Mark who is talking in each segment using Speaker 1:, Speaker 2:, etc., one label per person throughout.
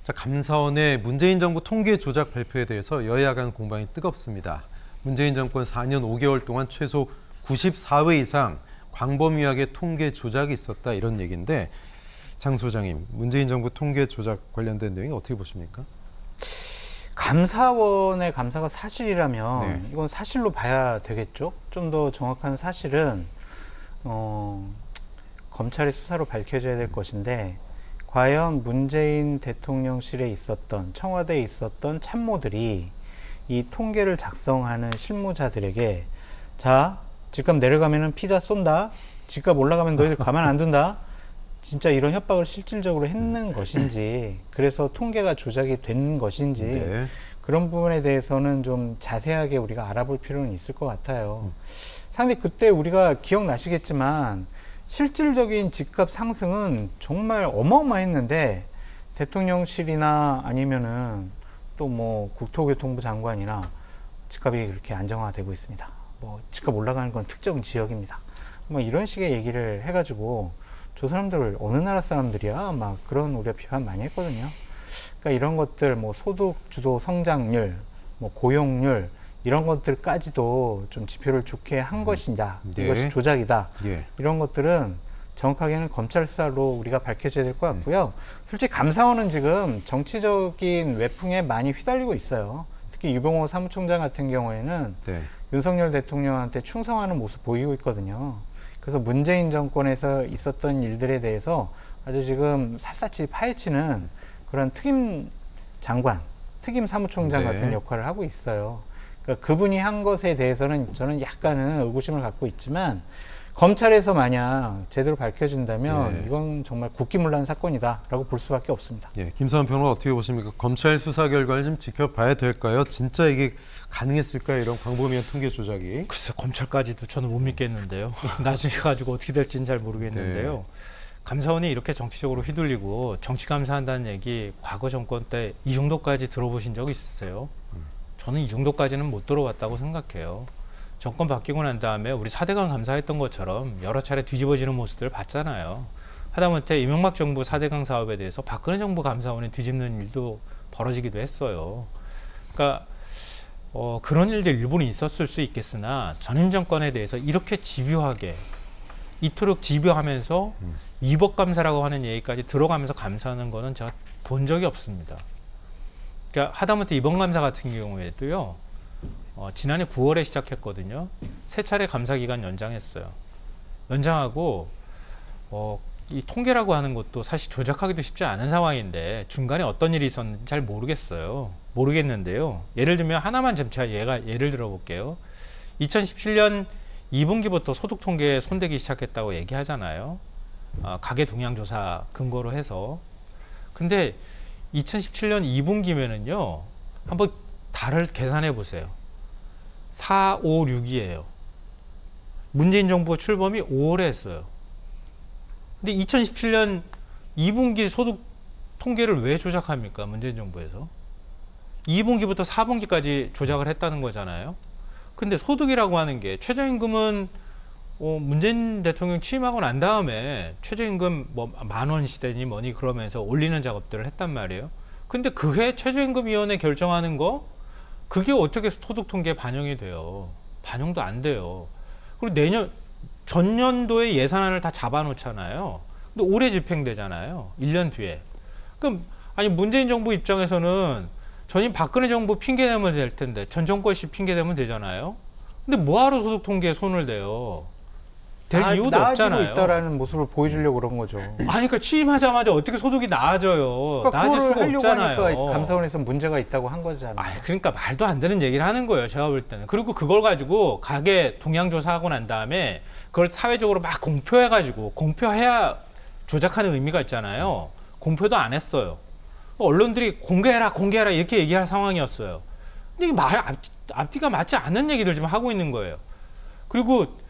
Speaker 1: 자, 감사원의 문재인 정부 통계 조작 발표에 대해서 여야 간 공방이 뜨겁습니다. 문재인 정권 4년 5개월 동안 최소 94회 이상 광범위하게 통계 조작이 있었다 이런 얘기인데 장 소장님, 문재인 정부 통계 조작 관련된 내용이 어떻게 보십니까?
Speaker 2: 감사원의 감사가 사실이라면
Speaker 1: 네.
Speaker 2: 이건 사실로 봐야 되겠죠. 좀 더 정확한 사실은 검찰의 수사로 밝혀져야 될 것인데 과연 문재인 대통령실에 있었던 청와대에 있었던 참모들이 이 통계를 작성하는 실무자들에게 자, 집값 내려가면은 피자 쏜다, 집값 올라가면 너희들 가만 안 둔다, 진짜 이런 협박을 실질적으로 했는 것인지, 그래서 통계가 조작이 된 것인지,
Speaker 1: 네.
Speaker 2: 그런 부분에 대해서는 좀 자세하게 우리가 알아볼 필요는 있을 것 같아요. 상당히 그때 우리가 기억나시겠지만 실질적인 집값 상승은 정말 어마어마했는데 대통령실이나 아니면은 또 뭐 국토교통부 장관이나 집값이 그렇게 안정화되고 있습니다. 뭐 집값 올라가는 건 특정 지역입니다. 뭐 이런 식의 얘기를 해가지고 저 사람들 어느 나라 사람들이야? 막 그런 우리가 비판 많이 했거든요. 그러니까 이런 것들 뭐 소득 주도 성장률, 뭐 고용률 이런 것들까지도 좀 지표를 좋게 한 것이냐,
Speaker 1: 네.
Speaker 2: 이것이 조작이다.
Speaker 1: 예.
Speaker 2: 이런 것들은 정확하게는 검찰 수사로 우리가 밝혀져야 될 것 같고요. 솔직히 감사원은 지금 정치적인 외풍에 많이 휘달리고 있어요. 특히 유병호 사무총장 같은 경우에는
Speaker 1: 네.
Speaker 2: 윤석열 대통령한테 충성하는 모습 보이고 있거든요. 그래서 문재인 정권에서 있었던 일들에 대해서 아주 지금 샅샅이 파헤치는 그런 특임 장관, 특임 사무총장
Speaker 1: 네.
Speaker 2: 같은 역할을 하고 있어요. 그러니까 그분이 한 것에 대해서는 저는 약간은 의구심을 갖고 있지만 검찰에서 만약 제대로 밝혀진다면
Speaker 1: 네.
Speaker 2: 이건 정말 국기문란 사건이다라고 볼 수밖에 없습니다.
Speaker 1: 예, 김사원 평론가 어떻게 보십니까? 검찰 수사 결과를 좀 지켜봐야 될까요? 진짜 이게 가능했을까요? 이런 광범위한 통계 조작이.
Speaker 3: 글쎄, 검찰까지도 저는 못 믿겠는데요. 나중에 가지고 어떻게 될지는 잘 모르겠는데요.
Speaker 1: 네.
Speaker 3: 감사원이 이렇게 정치적으로 휘둘리고 정치 감사한다는 얘기 과거 정권 때 이 정도까지 들어보신 적이 있으세요? 저는 이 정도까지는 못 들어봤다고 생각해요. 정권 바뀌고 난 다음에 우리 4대강 감사했던 것처럼 여러 차례 뒤집어지는 모습들을 봤잖아요. 하다못해 이명박 정부 4대강 사업에 대해서 박근혜 정부 감사원이 뒤집는 일도 벌어지기도 했어요. 그러니까 그런 일들 일본이 있었을 수 있겠으나 전임 정권에 대해서 이렇게 집요하게 이토록 집요하면서 위법 감사라고 하는 얘기까지 들어가면서 감사하는 거는 제가 본 적이 없습니다. 그러니까 하다못해 이번 감사 같은 경우에도요. 지난해 9월에 시작했거든요. 3차례 감사 기간 연장했어요. 연장하고 이 통계라고 하는 것도 사실 조작하기도 쉽지 않은 상황인데 중간에 어떤 일이 있었는지 잘 모르겠는데요. 예를 들면 하나만 좀 제가 예를 들어 볼게요. 2017년 2분기부터 소득 통계에 손대기 시작했다고 얘기하잖아요. 가계 동향 조사 근거로 해서. 근데 2017년 2분기면은요. 한번 달을 계산해 보세요. 4, 5, 6이에요. 문재인 정부가 출범이 5월에 했어요. 근데 2017년 2분기 소득 통계를 왜 조작합니까? 문재인 정부에서. 2분기부터 4분기까지 조작을 했다는 거잖아요. 근데 소득이라고 하는 게 최저임금은 문재인 대통령 취임하고 난 다음에 최저임금 뭐 10,000원 시대니 뭐니 그러면서 올리는 작업들을 했단 말이에요. 근데 그해 최저임금위원회 결정하는 거 그게 어떻게 소득 통계에 반영이 돼요? 반영도 안 돼요. 그리고 전년도에 예산안을 다 잡아놓잖아요. 근데 올해 집행되잖아요. 1년 뒤에. 그럼 아니 문재인 정부 입장에서는 전임 박근혜 정부 핑계 대면 될 텐데 전 정권 씨 핑계 대면 되잖아요. 근데 뭐하러 소득 통계에 손을 대요? 될 이유도 없잖아요.
Speaker 2: 나아지고 있다라는 모습을 보여주려고 그런 거죠.
Speaker 3: 아니 그러니까 취임하자마자 어떻게 소득이 나아져요?
Speaker 2: 그러니까
Speaker 3: 나아질 수가 없잖아요.
Speaker 2: 하니까 감사원에서 문제가 있다고 한 거잖아요.
Speaker 3: 그러니까 말도 안 되는 얘기를 하는 거예요. 제가 볼 때는. 그리고 그걸 가지고 가계 동향 조사하고 난 다음에 그걸 사회적으로 막 공표해가지고 공표해야 조작하는 의미가 있잖아요. 공표도 안 했어요. 언론들이 공개해라 이렇게 얘기할 상황이었어요. 근데 이게 앞뒤가 맞지 않는 얘기들 지금 하고 있는 거예요. 그리고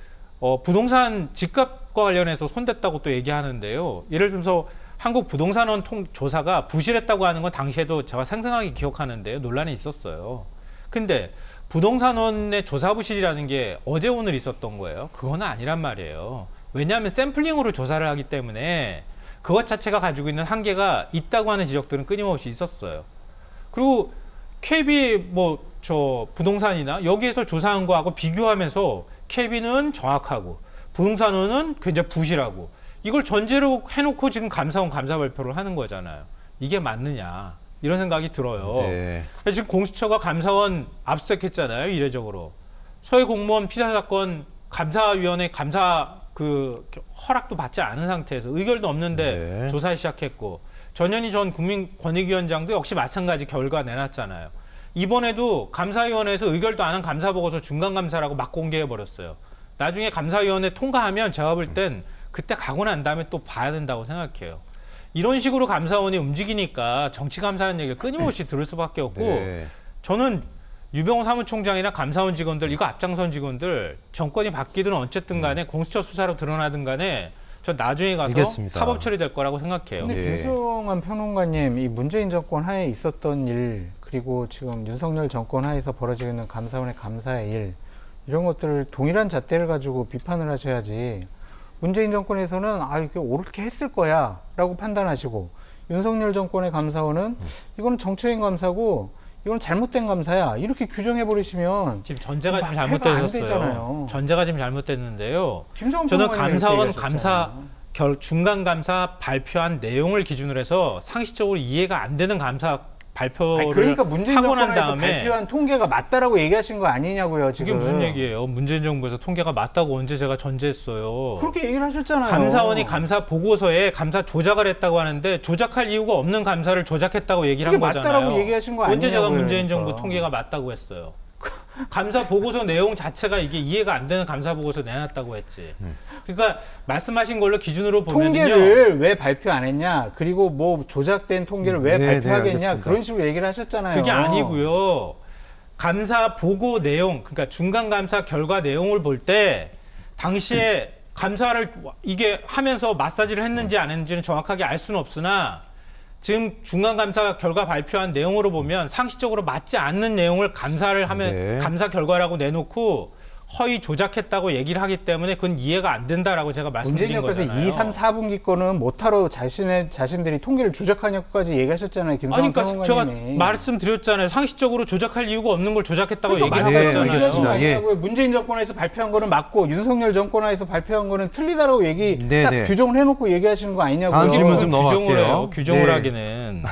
Speaker 3: 부동산 집값과 관련해서 손댔다고 또 얘기하는데요. 예를 들어서 한국부동산원 조사가 부실했다고 하는 건 당시에도 제가 생생하게 기억하는데요. 논란이 있었어요. 근데 부동산원의 조사 부실이라는 게 어제 오늘 있었던 거예요. 그거는 아니란 말이에요. 왜냐하면 샘플링으로 조사를 하기 때문에 그것 자체가 가지고 있는 한계가 있다고 하는 지적들은 끊임없이 있었어요. 그리고 KB 저 부동산이나 여기에서 조사한 거하고 비교하면서 KB는 정확하고 부동산원은 굉장히 부실하고 이걸 전제로 해놓고 지금 감사원 감사 발표를 하는 거잖아요. 이게 맞느냐 이런 생각이 들어요.
Speaker 1: 네.
Speaker 3: 지금 공수처가 감사원 압수수색했잖아요. 이례적으로 서해 공무원 피살 사건 감사위원회 감사 허락도 받지 않은 상태에서 의결도 없는데
Speaker 1: 네.
Speaker 3: 조사 시작했고 전현희 전 국민권익위원장도 역시 마찬가지 결과 내놨잖아요. 이번에도 감사위원회에서 의결도 안 한 감사보고서 중간감사라고 막 공개해버렸어요. 나중에 감사위원회 통과하면 제가 볼 땐 그때 가고 난 다음에 또 봐야 된다고 생각해요. 이런 식으로 감사원이 움직이니까 정치감사라는 얘기를 끊임없이 들을 수밖에 없고
Speaker 1: 네.
Speaker 3: 저는 유병호 사무총장이나 감사원 직원들, 이거 앞장선 직원들 정권이 바뀌든 어쨌든 간에 공수처 수사로 드러나든 간에 저 나중에 가서
Speaker 1: 알겠습니다.
Speaker 3: 사법 처리될 거라고 생각해요.
Speaker 2: 근데
Speaker 1: 예.
Speaker 2: 김수환 평론가님, 이 문재인 정권 하에 있었던 일, 그리고 지금 윤석열 정권 하에서 벌어지고 있는 감사원의 감사의 일, 이런 것들을 동일한 잣대를 가지고 비판을 하셔야지, 문재인 정권에서는 이게 옳게 했을 거야 라고 판단하시고, 윤석열 정권의 감사원은 이거는 정치적인 감사고 이건 잘못된 감사야 이렇게 규정해버리시면
Speaker 3: 지금 전제가 지금
Speaker 2: 해가 안
Speaker 3: 잘못되셨어요.
Speaker 2: 되잖아요.
Speaker 3: 전제가 지금 잘못됐는데요.
Speaker 2: 김정은
Speaker 3: 저는
Speaker 2: 평론가님이
Speaker 3: 감사원
Speaker 2: 이렇게
Speaker 3: 감사
Speaker 2: 얘기하셨잖아요.
Speaker 3: 중간 감사 발표한 내용을 기준으로 해서 상식적으로 이해가 안 되는 감사 발표를
Speaker 2: 그러니까 문재인
Speaker 3: 하고 난
Speaker 2: 정권에서
Speaker 3: 다음에
Speaker 2: 발표한 통계가 맞다라고 얘기하신 거 아니냐고요
Speaker 3: 이게
Speaker 2: 지금.
Speaker 3: 무슨 얘기예요? 문재인 정부에서 통계가 맞다고 언제 제가 전제했어요.
Speaker 2: 그렇게 얘기를 하셨잖아요.
Speaker 3: 감사원이 감사 보고서에 감사 조작을 했다고 하는데 조작할 이유가 없는 감사를 조작했다고 얘기를 한
Speaker 2: 그게
Speaker 3: 거잖아요.
Speaker 2: 맞다라고 얘기하신 거
Speaker 3: 언제 제가
Speaker 2: 아니냐고요,
Speaker 3: 문재인 정부
Speaker 2: 그러니까.
Speaker 3: 통계가 맞다고 했어요. 감사 보고서 내용 자체가 이게 이해가 안 되는 감사 보고서 내놨다고 했지. 그러니까 말씀하신 걸로 기준으로 보면은요.
Speaker 2: 통계를 왜 발표 안 했냐, 그리고 뭐 조작된 통계를 왜
Speaker 1: 네,
Speaker 2: 발표하겠냐,
Speaker 1: 네, 알겠습니다.
Speaker 2: 그런 식으로 얘기를 하셨잖아요.
Speaker 3: 그게 아니고요. 감사 보고 내용, 그러니까 중간 감사 결과 내용을 볼 때 당시에 감사를 이게 하면서 마사지를 했는지 안 했는지는 정확하게 알 수는 없으나 지금 중간 감사 결과 발표한 내용으로 보면 상식적으로 맞지 않는 내용을 감사를 하면
Speaker 1: 네.
Speaker 3: 감사 결과라고 내놓고 허위 조작했다고 얘기를 하기 때문에 그건 이해가 안 된다라고 제가
Speaker 2: 문재인
Speaker 3: 말씀드린
Speaker 2: 정권에서
Speaker 3: 거잖아요.
Speaker 2: 2, 3, 4분기 거는 못하러 자신들이 통계를 조작하냐고까지 얘기하셨잖아요. 김성환
Speaker 3: 그러니까 제가
Speaker 2: 평론가님이.
Speaker 3: 말씀드렸잖아요. 상식적으로 조작할 이유가 없는 걸 조작했다고
Speaker 2: 그러니까
Speaker 3: 얘기를
Speaker 1: 네,
Speaker 3: 하고 있잖아요.
Speaker 1: 알겠습니다. 예.
Speaker 2: 문재인 정권에서 발표한 거는 맞고 윤석열 정권에서 발표한 거는 틀리다라고
Speaker 1: 네,
Speaker 2: 딱
Speaker 1: 네.
Speaker 2: 규정을 해놓고 얘기하시는 거 아니냐고요.
Speaker 1: 다음 질문 좀
Speaker 3: 규정을
Speaker 1: 넘어갈게요.
Speaker 3: 해요. 규정을
Speaker 1: 네.
Speaker 3: 하기는